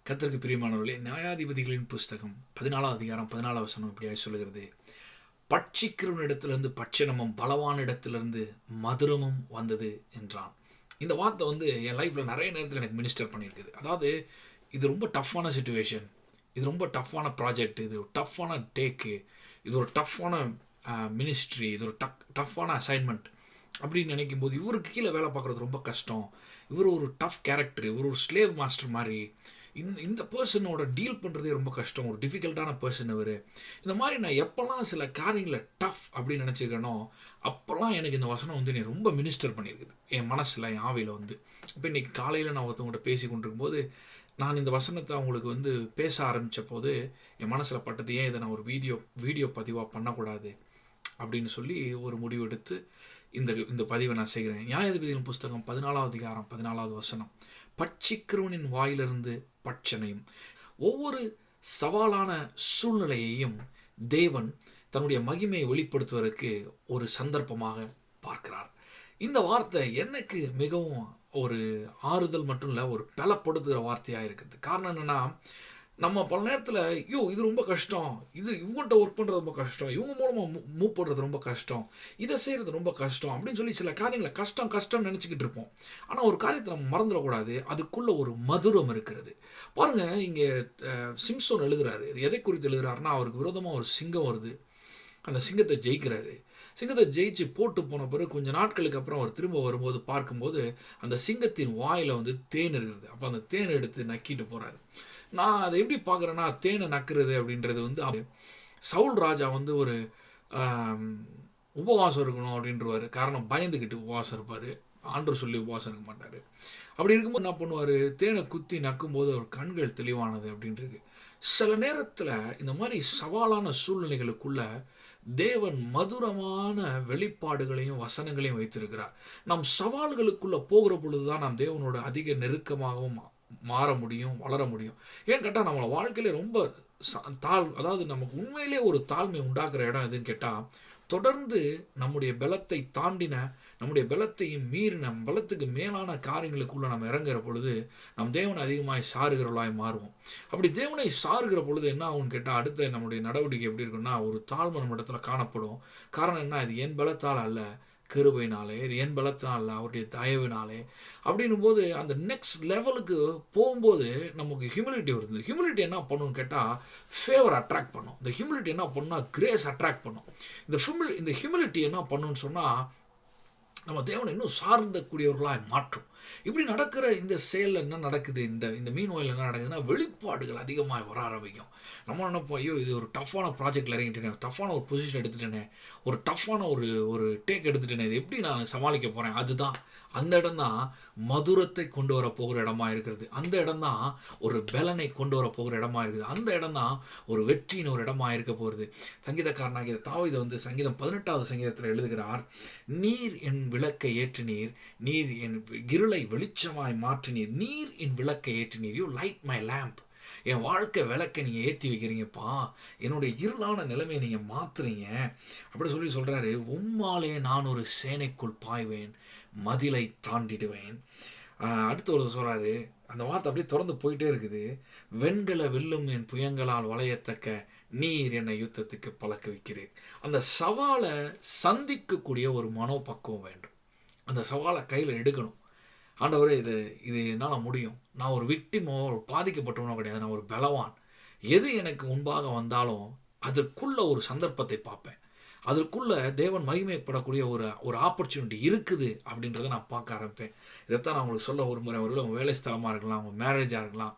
கர்த்தருக்கு பிரியமானவர்களே, நியாயாதிபதிகளின் புஸ்தகம் 14 அதிகாரம் 14 வசனம் இப்படியாய் சொல்லுகிறது. பட்சிக்கிறவனிடத்திலிருந்து பட்சணமும் பலவான இடத்திலிருந்து மதுரமும் வந்தது என்றான். இந்த வார்த்தை என் லைஃப்பில் நிறைய நேரத்தில் எனக்கு மினிஸ்டர் பண்ணியிருக்குது. அதாவது இது ரொம்ப டஃப்பான சுச்சுவேஷன், இது ரொம்ப டஃப்பான ப்ராஜெக்ட், இது ஒரு டஃப்பான டேக்கு, இது ஒரு டஃப்பான மினிஸ்ட்ரி, இது ஒரு டஃப்பான அசைன்மெண்ட் அப்படின்னு நினைக்கும் போது இவருக்கு கீழே வேலை பார்க்குறது ரொம்ப கஷ்டம். இவர் ஒரு டஃப் கேரக்டர், இவர் ஒரு ஸ்லேவ் மாஸ்டர் மாதிரி. இந்த பர்சனோட டீல் பண்ணுறதே ரொம்ப கஷ்டம், ஒரு டிஃபிகல்ட்டான பர்சன் இவர். இந்த மாதிரி நான் எப்போல்லாம் சில காரியங்களை டஃப் அப்படின்னு நினச்சிருக்கேனோ அப்போல்லாம் எனக்கு இந்த வசனம் என்னை ரொம்ப மினிஸ்டர் பண்ணியிருக்குது என் மனசில், என் ஆவியில் இப்போ இன்றைக்கி காலையில் நான் ஒருத்தவங்கள்ட்ட பேசி கொண்டிருக்கும்போது நான் இந்த வசனத்தை அவங்களுக்கு பேச ஆரம்பித்த போது என் மனசில் பட்டது, ஏன் இதை நான் ஒரு வீடியோ பதிவாக பண்ணக்கூடாது அப்படின்னு சொல்லி ஒரு முடிவு எடுத்து இந்த பதிவை நான் செய்கிறேன். நியாயாதிபதிகளின் புஸ்தகம் 14 அதிகாரம் 14 வசனம். பட்சிக்கிறவனின் வாயிலிருந்து பட்சனையும். ஒவ்வொரு சவாலான சூழ்நிலையையும் தேவன் தன்னுடைய மகிமையை வெளிப்படுத்துவதற்கு ஒரு சந்தர்ப்பமாக பார்க்கிறார். இந்த வார்த்தை எனக்கு மிகவும் ஒரு ஆறுதல் மட்டும் இல்லை, ஒரு பலப்படுத்துகிற வார்த்தையாக இருக்குது. காரணம் என்னென்னா, நம்ம பல நேரத்தில் இது ரொம்ப கஷ்டம், இவங்கள்ட்ட ஒர்க் பண்ணுறது ரொம்ப கஷ்டம், இவங்க மூலமாக மூவ் பண்ணுறது ரொம்ப கஷ்டம், இதை செய்கிறது ரொம்ப கஷ்டம் அப்படின்னு சொல்லி சில காரியங்களை கஷ்டம்னு நினச்சிக்கிட்டு இருப்போம். ஆனால் ஒரு காரியத்தை நம்ம மறந்துடக்கூடாது, அதுக்குள்ளே ஒரு மதுரம் இருக்கிறது. பாருங்கள், இங்கே சிம்சோன் எழுதுறாரு. எதை குறித்து எழுதுறாருன்னா, அவருக்கு விரோதமாக ஒரு சிங்கம் வருது, அந்த சிங்கத்தை ஜெயிக்கிறாரு. சிங்கத்தை ஜெயிச்சு போட்டு போன பிறகு கொஞ்சம் நாட்களுக்கு அப்புறம் அவர் திரும்ப வரும்போது பார்க்கும்போது அந்த சிங்கத்தின் வாயில் தேன் இருக்கிறது. அப்போ அந்த தேனை எடுத்து நக்கிட்டு போகிறாரு. நான் அதை எப்படி பார்க்குறேன்னா, தேனை நக்கிறது அப்படின்றது சவுல் ராஜா ஒரு உபவாசம் இருக்கணும் அப்படின்றவார். காரணம், பயந்துக்கிட்டு உபவாசம் இருப்பார், ஆண்டவர் சொல்லி உபவாசம் இருக்க மாட்டார். அப்படி இருக்கும்போது என்ன பண்ணுவார், தேனை குத்தி நக்கும்போது அவர் கண்கள் தெளிவானது அப்படின்றது. சில நேரத்தில் இந்த மாதிரி சவாலான சூழ்நிலைகளுக்குள்ள தேவன் மதுரமான வெளிப்பாடுகளையும் வசனங்களையும் வைத்திருக்கிறார். நம் சவால்களுக்குள்ளே போகிற பொழுது தான் நாம் தேவனோட அதிக நெருக்கமாகவும் மாற முடியும், வளர முடியும். ஏன்னு கேட்டால், நம்மளை வாழ்க்கையில ரொம்ப அதாவது நமக்கு உண்மையிலே ஒரு தாழ்மை உண்டாக்குற இடம் எதுன்னு கேட்டால், தொடர்ந்து நம்முடைய பலத்தை தாண்டின, நம்முடைய பலத்தையும் மீறின, பலத்துக்கு மேலான காரியங்களுக்குள்ளே நம்ம இறங்குற பொழுது நம் தேவனை அதிகமாக சாருகிறவர்களாய் மாறுவோம். அப்படி தேவனை சாருகிற பொழுது என்ன ஆகும்னு கேட்டால், அடுத்த நம்முடைய நடவடிக்கை எப்படி இருக்குன்னா, ஒரு தாழ்மை நம்ம இடத்துல காணப்படும். காரணம் என்ன, இது என் பலத்தால் அல்ல, கிருபையினாலே, இது என் பலத்தினால் அல்ல, அவருடைய தயவினாலே. அப்படின்னும் போது அந்த நெக்ஸ்ட் லெவலுக்கு போகும்போது நமக்கு ஹியூமிலிட்டி வருது. ஹியூமிலிட்டி என்ன பண்ணணும்னு கேட்டால், ஃபேவர் அட்ராக்ட் பண்ணும். இந்த ஹியூமிலிட்டி என்ன பண்ணுன்னா, கிரேஸ் அட்ராக்ட் பண்ணும். இந்த ஹியூமிலிட்டி என்ன பண்ணுன்னு சொன்னால், நம்ம தேவனை இன்னும் சார்ந்தக்கூடியவர்களாக மாற்றும். இப்படி நடக்கிற இந்த செயலில் என்ன நடக்குது, இந்த மீன் வாயில் என்ன நடக்குதுன்னா, வெளிப்பாடுகள் அதிகமாக வர ஆரம்பிக்கும். நம்ம நினைப்போம், இது ஒரு டஃப்பான ப்ராஜெக்டில் இறங்கிட்டேனே, டஃப்பான ஒரு பொசிஷன் எடுத்துட்டேனே, ஒரு டஃப்பான ஒரு டேக் எடுத்துட்டேனே, இது எப்படி நான் சமாளிக்க போகிறேன். அதுதான் அந்த இடம் தான் மதுரத்தை கொண்டு வர போகிற இடமா இருக்கிறது. அந்த இடம் தான் ஒரு பலனை கொண்டு வர போகிற இடமா இருக்குது. அந்த இடம் தான் ஒரு வெற்றியின் ஒரு இடமா இருக்க போகிறது. சங்கீதக்காரனாகிய தாவீது சங்கீதம் 18வது சங்கீதத்தில் எழுதுகிறார், நீர் என் விளக்கை ஏற்றினீர், நீர் என் இருளை வெளிச்சமாய் மாற்றினீர், நீர் என் விளக்கை ஏற்றினீர், யூ லைட் மை லேம்ப். என் வாழ்க்கை விளக்கை நீங்கள் ஏற்றி வைக்கிறீங்கப்பா, என்னுடைய இருளான நிலைமையை நீங்கள் மாற்றுறீங்க அப்படி சொல்கிறாரு. உம்மாலே நான் ஒரு சேனைக்குள் பாய்வேன், மதிலை தாண்டிடுவேன். அடுத்து ஒரு சொல்கிறாரு, அந்த வார்த்தை அப்படியே தொடர்ந்து போயிட்டே இருக்குது. வெண்கல வில்லும் என் புயங்களால் வளையத்தக்க நீர் என்னை யுத்தத்துக்கு பழக்க வைக்கிறீர். அந்த சவாலை சந்திக்கக்கூடிய ஒரு மனோபக்குவம் வேண்டும். அந்த சவாலை கையில் எடுக்கணும். ஆண்டவரே, இது என்னால் முடியும், நான் ஒரு விக்டிமோ ஒரு பாதிக்கப்பட்டவனோ கிடையாது, நான் ஒரு பலவான். எது எனக்கு முன்பாக வந்தாலும் அதற்குள்ள ஒரு சந்தர்ப்பத்தை பார்ப்பேன், அதற்குள்ளே தேவன் மகிமைப்படக்கூடிய ஒரு ஆப்பர்ச்சுனிட்டி இருக்குது அப்படின்றத நான் பார்க்க ஆரம்பிப்பேன். இதைத்தான் நான் உங்களுக்கு சொல்ல விரும்புகிறேன். ஒரு உங்கள் வேலை ஸ்தலமாக இருக்கலாம், உங்கள் மேரேஜாக இருக்கலாம்,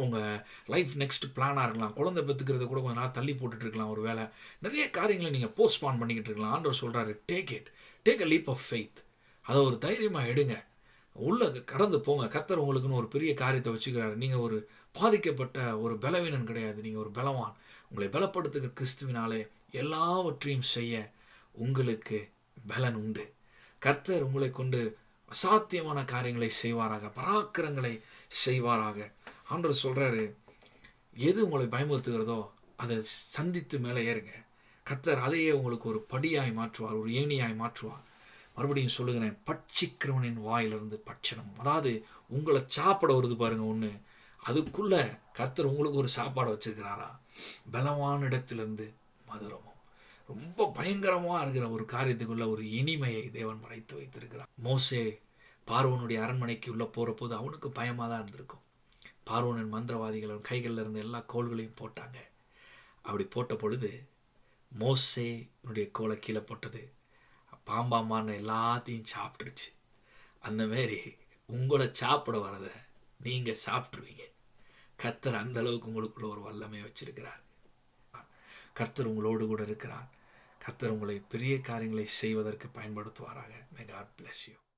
உங்கள் லைஃப் நெக்ஸ்ட் பிளானாக இருக்கலாம், குழந்தை பெற்றுக்கிறது கூட கொஞ்சம் நாள் தள்ளி போட்டுட்ருக்கலாம். ஒரு வேலை நிறைய காரியங்களை நீங்கள் போஸ்ட்பான் பண்ணிக்கிட்டு இருக்கலாம். ஆண்டவர் சொல்கிறாரு, take a leap of faith. அதை ஒரு தைரியமாக எடுங்க, உள்ளே கடந்து போங்க. கர்த்தர் உங்களுக்குன்னு ஒரு பெரிய காரியத்தை வச்சுக்கிறாரு. நீங்கள் ஒரு பாதிக்கப்பட்ட ஒரு பலவீனன் கிடையாது, நீங்கள் ஒரு பலவான். உங்களை பலப்படுத்துகிற கிறிஸ்துவினாலே எல்லாவற்றையும் செய்ய உங்களுக்கு பலன் உண்டு. கர்த்தர் உங்களை கொண்டு அசாத்தியமான காரியங்களை செய்வாராக, பராக்கிரங்களை செய்வாராக. ஆண்டவர் சொல்கிறாரு, எது உங்களை பயமுறுத்துகிறதோ அதை சந்தித்து மேலே ஏறுங்க. கர்த்தர் அதையே உங்களுக்கு ஒரு படியாய் மாற்றுவார், ஒரு ஏணியாய் மாற்றுவார். மறுபடியும் சொல்லுகிறேன், பட்சிக்கிறவனின் வாயிலிருந்து பட்சணம். அதாவது உங்களை சாப்பிட வருது பாருங்கள் ஒன்று, அதுக்குள்ள கர்த்தர் உங்களுக்கு ஒரு சாப்பாடு வச்சிருக்கிறாரா? பலவான இடத்திலிருந்து மதுரமும். ரொம்ப பயங்கரமா இருக்கிற ஒரு காரியத்துக்குள்ள ஒரு இனிமையை தேவன் மறைத்து வைத்திருக்கிறார். மோசே பார்வோனுடைய அரண்மனைக்கு உள்ள போறபோது அவனுக்கு பயமா தான் இருந்திருக்கும். பார்வோனின் மந்திரவாதிகள் அவன் கைகளில் இருந்த எல்லா கோள்களையும் போட்டாங்க. அப்படி போட்ட பொழுது மோசேனுடைய கோலை கீழே போட்டது பாம்பாமான எல்லாத்தையும் சாப்பிட்டுருச்சு. அந்த மாரி உங்களை சாப்பிட வரதை நீங்க சாப்பிட்ருவீங்க. கர்த்தர் அந்த அளவுக்கு உங்களுக்குள்ள ஒரு வல்லமை வச்சிருக்கிறார். கர்த்தர் உங்களோடு கூட இருக்கிறார். கர்த்தர் உங்களை பெரிய காரியங்களை செய்வதற்கு பயன்படுத்துவாராக. May God bless you.